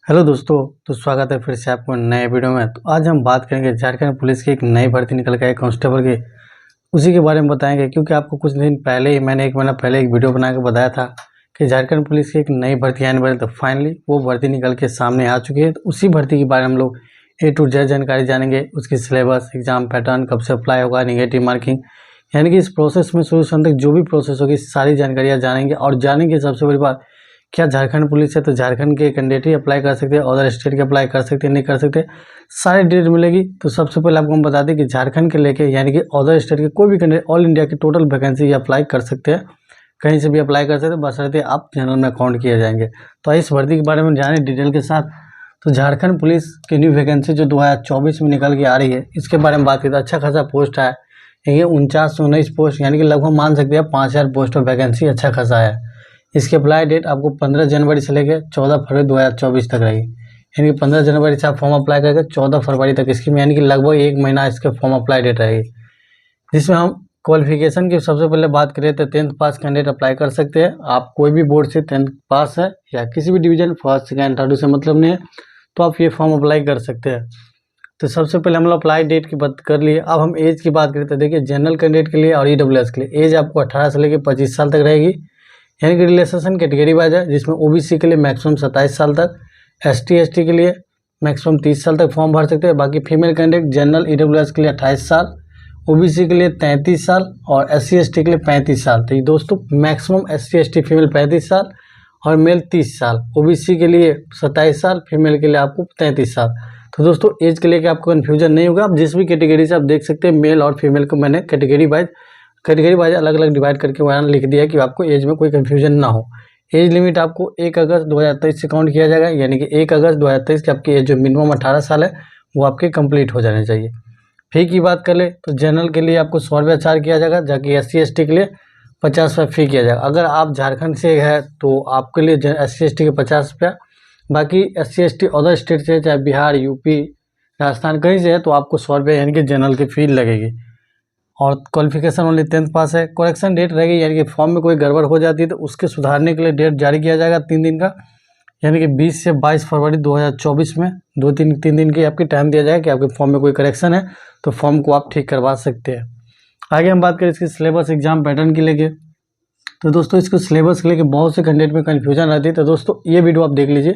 Hello दोस्तों, तो स्वागत है फिर से आपको नए वीडियो में। तो आज हम बात करेंगे झारखंड पुलिस की एक नई भर्ती निकल के आई कांस्टेबल की, उसी के बारे में बताएंगे। क्योंकि आपको कुछ दिन पहले ही मैंने एक महीना पहले एक वीडियो बना के बताया था कि झारखंड पुलिस की एक नई भर्ती आने वाली, तो फाइनली वो भर्ती निकल के सामने आ चुकी है। तो उसी भर्ती के बारे में हम लोग A to Z जानकारी जानेंगे। उसकी सिलेबस, एग्जाम पैटर्न, कब से अप्लाई होगा, निगेटिव मार्किंग, यानी कि इस प्रोसेस में शुरू से अंत तक जो भी प्रोसेस होगी सारी जानकारियाँ जानेंगे। और जानेंगे सबसे बड़ी बात, क्या झारखंड पुलिस है तो झारखंड के कैंडिडेट ही अप्लाई कर सकते हैं, अदर स्टेट के अप्लाई कर सकते हैं, नहीं कर सकते, सारी डिटेल मिलेगी। तो सबसे पहले आपको हम बता दें कि झारखंड के लेके यानी कि अदर स्टेट के कोई भी कैंडिडेट ऑल इंडिया की टोटल वैकेंसी अप्लाई कर सकते हैं, कहीं से भी अप्लाई कर सकते हैं, बशर्ते आप जनरल में अकाउंट किए जाएंगे। तो इस भर्ती के बारे में जाने डिटेल के साथ। तो झारखंड पुलिस की न्यू वैकेंसी जो 2024 में निकल के आ रही है, इसके बारे में बात करें तो अच्छा खासा पोस्ट है। ये 4919 पोस्ट, यानी कि लगभग मान सकते हैं 5000 पोस्ट ऑफ वैकेंसी अच्छा खासा है। इसकी अप्लाई डेट आपको 15 जनवरी से लेकर 14 फरवरी 2024 तक रहेगी। यानी कि 15 जनवरी से आप फॉर्म अप्लाई करके 14 फरवरी तक इसकी, यानी कि लगभग एक महीना इसके फॉर्म अप्लाई डेट रहेगी। जिसमें हम क्वालिफिकेशन की सबसे पहले बात करें तो 10th पास कैंडिडेट अप्लाई कर सकते हैं। आप कोई भी बोर्ड से 10th पास है या किसी भी डिवीजन फर्स्ट सेकेंड थर्ड से मतलब नहीं है, तो आप ये फॉर्म अप्लाई कर सकते हैं। तो सबसे पहले हम लोग अप्लाई डेट की बात कर लिए। अब हम एज की बात करते हैं। देखिए, जनरल कैंडिडेट के लिए और EWS के लिए एज आपको 18 से लेकर 25 साल तक रहेगी, यानी कि रिलेशन कैटेगरी वाइज है। जिसमें OBC के लिए मैक्सिमम 27 साल तक, ST के लिए मैक्सिमम 30 साल तक फॉर्म भर सकते हैं। बाकी फीमेल कैंडिडेट जनरल EWS के लिए 28 साल, OBC के लिए 33 साल और SC/ST के लिए 35 साल। तो ये दोस्तों मैक्सिमम SC/ST फीमेल 35 साल और मेल 30 साल, OBC के लिए 27 साल, फीमेल के लिए आपको 33 साल। तो दोस्तों एज के लिए आपको कन्फ्यूजन नहीं होगा। आप जिस भी कैटेगरी से आप देख सकते हैं, मेल और फीमेल को मैंने कैटेगरी वाइज अलग अलग डिवाइड करके वहाँ लिख दिया कि आपको एज में कोई कन्फ्यूजन ना हो। एज लिमिट आपको 1 अगस्त 2023 से काउंट किया जाएगा, यानी कि 1 अगस्त 2023 की आपकी एज जो मिनिमम 18 साल है वो आपके कंप्लीट हो जाने चाहिए। फी की बात कर ले तो जनरल के लिए आपको 100 रुपया चार्ज किया जाएगा, जबकि SC/ST के लिए 50 रुपया फी किया जाएगा। अगर आप झारखंड से है तो आपके लिए SC/ST के 50 रुपया, बाकी SC/ST अदर स्टेट से चाहे बिहार, UP, राजस्थान कहीं से है तो आपको 100 रुपया यानी कि जनरल की फी लगेगी। और क्वालिफिकेशन ओनली 10th पास है। करेक्शन डेट रहेगी, यानी कि फॉर्म में कोई गड़बड़ हो जाती है तो उसके सुधारने के लिए डेट जारी किया जाएगा 3 दिन का, यानी कि 20 से 22 फरवरी 2024 में 3 दिन की आपकी टाइम दिया जाएगा कि आपके फॉर्म में कोई करेक्शन है तो फॉर्म को आप ठीक करवा सकते हैं। आगे हम बात करें इसकी सिलेबस, एग्जाम पैटर्न की लेके। तो दोस्तों इसको सिलेबस के लेके बहुत से कैंडिडेट में कन्फ्यूजन रहती है, तो दोस्तों ये वीडियो आप देख लीजिए।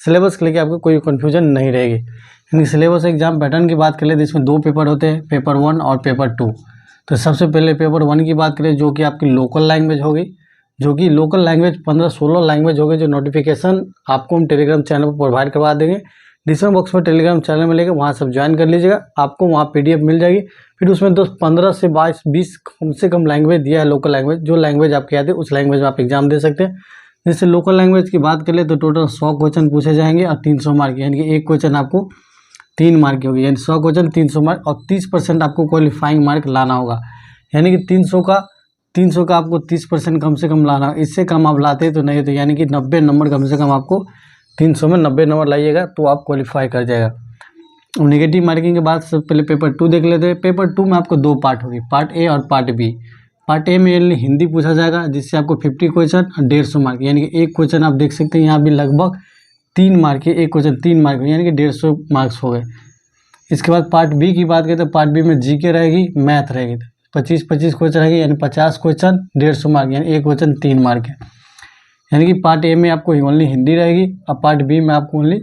सिलेबस के लेके आपको कोई कन्फ्यूजन नहीं रहेगी। यानी सिलेबस एग्जाम पैटर्न की बात करें तो इसमें 2 पेपर होते हैं, पेपर 1 और पेपर 2। तो सबसे पहले पेपर 1 की बात करें जो कि आपकी लोकल लैंग्वेज होगी, जो कि लोकल लैंग्वेज 15-16 लैंग्वेज होगी, जो नोटिफिकेशन आपको हम टेलीग्राम चैनल पर प्रोवाइड करवा देंगे। डिस्क्रिप्शन बॉक्स में टेलीग्राम चैनल में लेकर वहाँ सब ज्वाइन कर लीजिएगा, आपको वहाँ PDF मिल जाएगी। फिर उसमें 15 से 20 कम से कम लैंग्वेज दिया है, लोकल लैंग्वेज, जो लैंग्वेज आपके आते हैं उस लैंग्वेज में आप एग्जाम दे सकते हैं। जैसे लोकल लैंग्वेज की बात करें तो टोटल 100 क्वेश्चन पूछे जाएंगे और 300 मार्क, यानी कि एक क्वेश्चन आपको 3 मार्क की होगी, यानी 100 क्वेश्चन 300 मार्क, और 30% आपको क्वालिफाइंग मार्क लाना होगा। यानी कि 300 का आपको 30% कम से कम लाना, इससे कम आप लाते तो नहीं, तो यानी कि 90 नंबर कम से कम आपको 300 में 90 नंबर लाइएगा तो आप क्वालिफाई कर जाएगा। नेगेटिव मार्किंग के बाद सबसे पहले पेपर 2 देख लेते हैं। पेपर 2 में आपको 2 पार्ट होगी, पार्ट A और पार्ट B। पार्ट A में हिंदी पूछा जाएगा, जिससे आपको 50 क्वेश्चन और 150 मार्क, यानी कि एक क्वेश्चन आप देख सकते हैं यहाँ भी लगभग 3 मार्क है, एक क्वेश्चन 3 मार्क, यानी कि 150 मार्क्स हो गए। इसके बाद पार्ट B की बात करें तो पार्ट B में GK रहेगी, मैथ रहेगी, 25-25 क्वेश्चन रहेगी, यानी 50 क्वेश्चन 150 मार्क, यानी एक क्वेश्चन 3 मार्क है। यानी कि पार्ट A में आपको ओनली हिंदी रहेगी और पार्ट B में आपको ओनली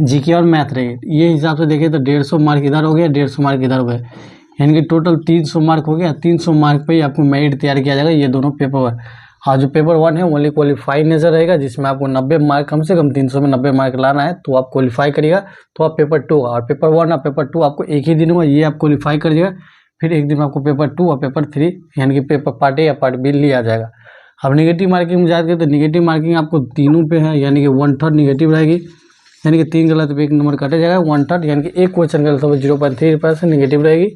GK और मैथ रहेगी। ये हिसाब से देखें तो 150 मार्क इधर हो गया, 150 मार्क इधर हो गए, यानी कि टोटल 300 मार्क हो गया। 300 मार्क पे ही आपको मेरिट तैयार किया जाएगा, ये दोनों पेपर। हाँ, जो पेपर 1 है ओनली क्वालिफाई नजर रहेगा, जिसमें आपको 90 मार्क, कम से कम 300 में 90 मार्क लाना है तो आप क्वालिफाई करिएगा तो आप पेपर 2, और पेपर 1 और पेपर 2 आपको एक ही दिन हुआ, ये आप क्वालिफाई करिएगा। फिर एक दिन आपको पेपर 2 और पेपर 3 यानी कि पेपर पार्ट A या पार्ट B लिया जाएगा। अब निगेटिव मार्किंग में याद करें तो निगेटिव मार्किंग आपको तीनों पे है, यानी कि 1/3 निगेटिव रहेगी, यानी कि 3 गलत पे 1 नंबर काटा जाएगा। 1/3 यानी कि एक क्वेश्चन गलत हो 0.3% निगेटिव रहेगी,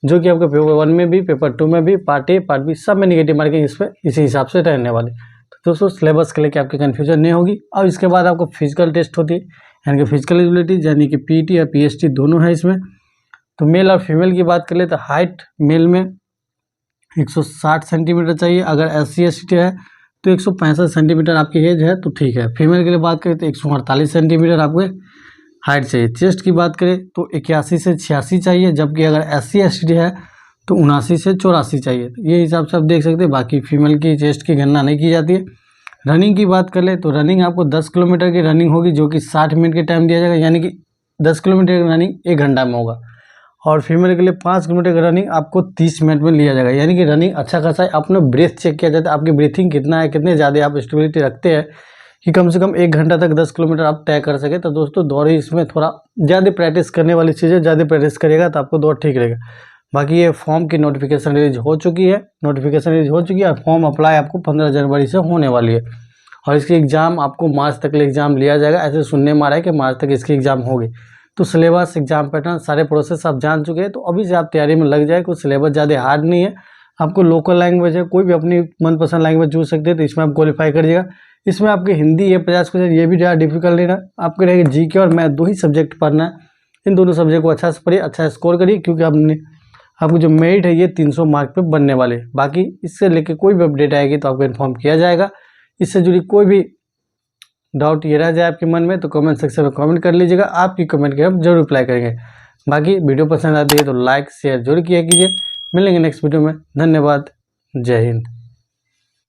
जो कि आपके पेपर 1 में भी, पेपर 2 में भी, पार्ट A पार्ट B सब में निगेटिव मार्किंग इस पर इसी हिसाब से रहने वाले। तो दोस्तों सिलेबस के लेके आपकी कन्फ्यूजन नहीं होगी। और इसके बाद आपको फिजिकल टेस्ट होती है, यानी कि फिजिकल एबिलिटी, यानी कि PET या PST दोनों है इसमें। तो मेल और फीमेल की बात कर ले तो हाइट मेल में 160 सेंटीमीटर चाहिए, अगर SC/ST है तो 165 सेंटीमीटर आपकी एज है तो ठीक है। फीमेल के लिए बात करें तो 148 सेंटीमीटर आपको हाइट चाहिए। चेस्ट की बात करें तो 81 से 86 चाहिए, जबकि अगर SC ST है तो 79 से 84 चाहिए। तो ये हिसाब से आप देख सकते हैं। बाकी फीमेल की चेस्ट की गणना नहीं की जाती है। रनिंग की बात कर ले तो रनिंग आपको 10 किलोमीटर की रनिंग होगी, जो कि 60 मिनट के टाइम दिया जाएगा, यानी कि 10 किलोमीटर की रनिंग 1 घंटा में होगा। और फीमेल के लिए 5 किलोमीटर का रनिंग आपको 30 मिनट में लिया जाएगा, यानी कि रनिंग अच्छा खासा है। अपना ब्रेथ चेक किया जाता है, आपकी ब्रीथिंग कितना है, कितने ज़्यादा आप स्टेबिलिटी रखते हैं कि कम से कम 1 घंटा तक 10 किलोमीटर आप तय कर सके। तो दोस्तों दौड़ ही इसमें थोड़ा ज़्यादा प्रैक्टिस करने वाली चीज़ है, ज़्यादा प्रैक्टिस करेगा तो आपको दौड़ ठीक रहेगा। बाकी ये फॉर्म की नोटिफिकेशन रिलीज हो चुकी है, और फॉर्म अप्लाई आपको 15 जनवरी से होने वाली है। और इसकी एग्ज़ाम आपको मार्च तक एग्ज़ाम लिया जाएगा, ऐसे सुनने में आ रहा है कि मार्च तक इसकी एग्ज़ाम होगी। तो सिलेबस, एग्जाम पैटर्न, सारे प्रोसेस आप जान चुके हैं, तो अभी से आप तैयारी में लग जाए। कुछ सिलेबस ज़्यादा हार्ड नहीं है, आपको लोकल लैंग्वेज है, कोई भी अपनी मनपसंद लैंग्वेज चूज सकते हैं, तो इसमें आप क्वालिफाई करिएगा। इसमें आपकी हिंदी है 50%, ये भी ज़्यादा डिफिकल्ट नहीं रहा। आपके रहेगी GK और मैथ, 2 ही सब्जेक्ट पढ़ना है। इन दोनों सब्जेक्ट को अच्छा से पढ़िए, अच्छा स्कोर करिए, क्योंकि आपको जो मेरिट है ये 300 मार्क पे बनने वाले। बाकी इससे लेके कोई भी अपडेट आएगी तो आपको इन्फॉर्म किया जाएगा। इससे जुड़ी कोई भी डाउट ये रह जाए आपके मन में तो कमेंट सेक्शन में कमेंट कर लीजिएगा, आपकी कमेंट के हम जरूर रिप्लाई करेंगे। बाकी वीडियो पसंद आती है तो लाइक शेयर जरूर किया कीजिए। मिलेंगे नेक्स्ट वीडियो में। धन्यवाद। जय हिंद।